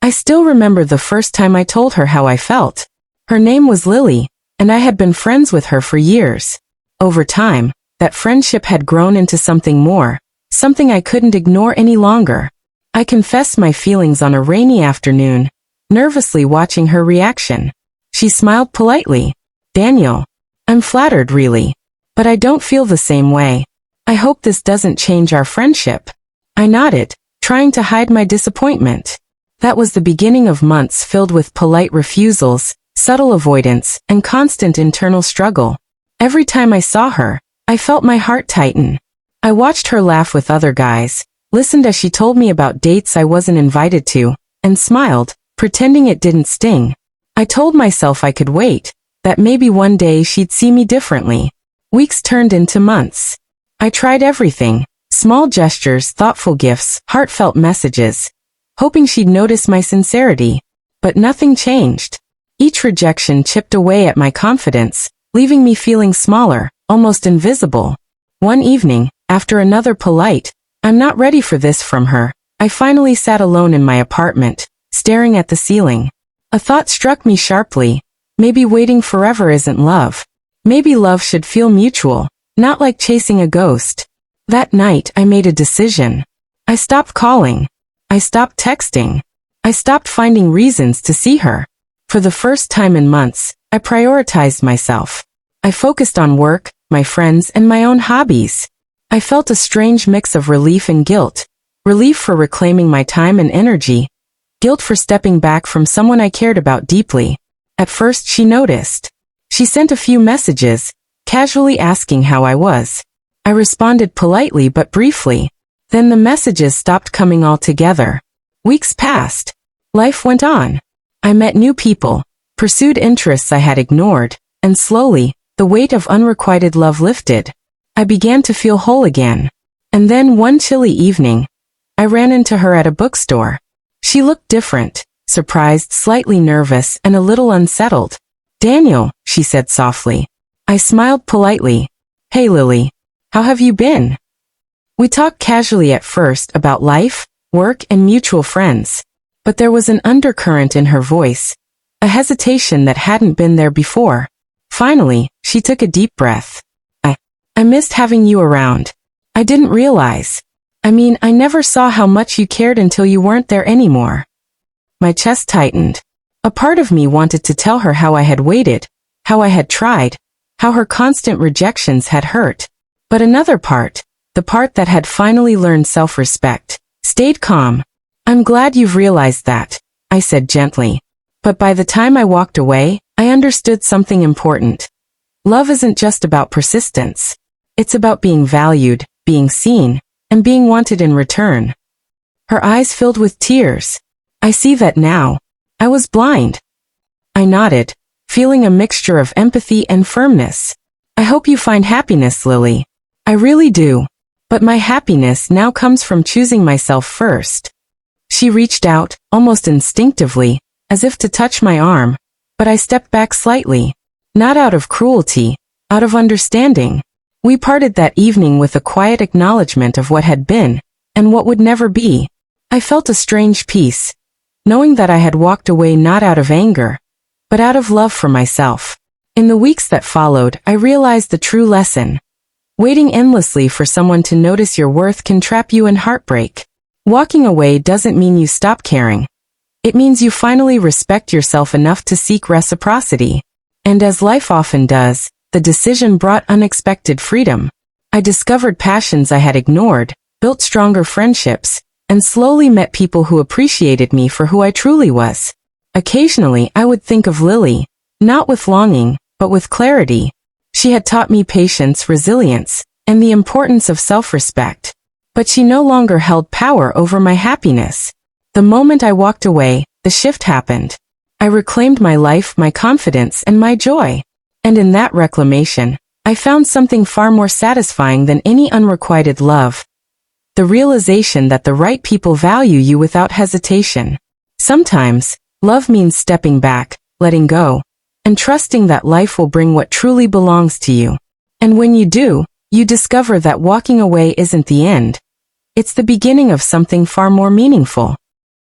I still remember the first time I told her how I felt. Her name was Lily, and I had been friends with her for years. Over time, that friendship had grown into something more, something I couldn't ignore any longer. I confessed my feelings on a rainy afternoon, nervously watching her reaction. She smiled politely. "Daniel, I'm flattered really, but I don't feel the same way. I hope this doesn't change our friendship." I nodded, trying to hide my disappointment. That was the beginning of months filled with polite refusals, subtle avoidance, and constant internal struggle. Every time I saw her, I felt my heart tighten. I watched her laugh with other guys, listened as she told me about dates I wasn't invited to, and smiled, pretending it didn't sting. I told myself I could wait, that maybe one day she'd see me differently. Weeks turned into months. I tried everything, small gestures, thoughtful gifts, heartfelt messages, hoping she'd notice my sincerity. But nothing changed. Each rejection chipped away at my confidence, leaving me feeling smaller, almost invisible. One evening, after another polite, "I'm not ready for this" from her, I finally sat alone in my apartment, staring at the ceiling. A thought struck me sharply. Maybe waiting forever isn't love. Maybe love should feel mutual, not like chasing a ghost. That night I made a decision. I stopped calling. I stopped texting. I stopped finding reasons to see her. For the first time in months, I prioritized myself. I focused on work, my friends, and my own hobbies. I felt a strange mix of relief and guilt. Relief for reclaiming my time and energy. Guilt for stepping back from someone I cared about deeply. At first she noticed. She sent a few messages, casually asking how I was. I responded politely but briefly. Then the messages stopped coming altogether. Weeks passed. Life went on. I met new people, pursued interests I had ignored, and slowly, the weight of unrequited love lifted. I began to feel whole again. And then one chilly evening, I ran into her at a bookstore. She looked different, surprised, slightly nervous, and a little unsettled. "Daniel," she said softly. I smiled politely. "Hey Lily, how have you been?" We talked casually at first about life, work, and mutual friends. But there was an undercurrent in her voice, a hesitation that hadn't been there before. Finally, she took a deep breath. I missed having you around. I didn't realize. I never saw how much you cared until you weren't there anymore." My chest tightened. A part of me wanted to tell her how I had waited, how I had tried, how her constant rejections had hurt. But another part, the part that had finally learned self-respect, stayed calm. "I'm glad you've realized that," I said gently. But by the time I walked away, I understood something important. Love isn't just about persistence. It's about being valued, being seen, and being wanted in return. Her eyes filled with tears. "I see that now. I was blind." I nodded, feeling a mixture of empathy and firmness. "I hope you find happiness, Lily. I really do. But my happiness now comes from choosing myself first." She reached out, almost instinctively, as if to touch my arm, but I stepped back slightly. Not out of cruelty, out of understanding. We parted that evening with a quiet acknowledgement of what had been, and what would never be. I felt a strange peace, knowing that I had walked away not out of anger, but out of love for myself. In the weeks that followed, I realized the true lesson. Waiting endlessly for someone to notice your worth can trap you in heartbreak. Walking away doesn't mean you stop caring. It means you finally respect yourself enough to seek reciprocity. And as life often does, the decision brought unexpected freedom. I discovered passions I had ignored, built stronger friendships, and slowly met people who appreciated me for who I truly was. Occasionally, I would think of Lily, not with longing, but with clarity. She had taught me patience, resilience, and the importance of self-respect. But she no longer held power over my happiness. The moment I walked away, the shift happened. I reclaimed my life, my confidence, and my joy. And in that reclamation, I found something far more satisfying than any unrequited love. The realization that the right people value you without hesitation. Sometimes, love means stepping back, letting go, and trusting that life will bring what truly belongs to you. And when you do, you discover that walking away isn't the end. It's the beginning of something far more meaningful.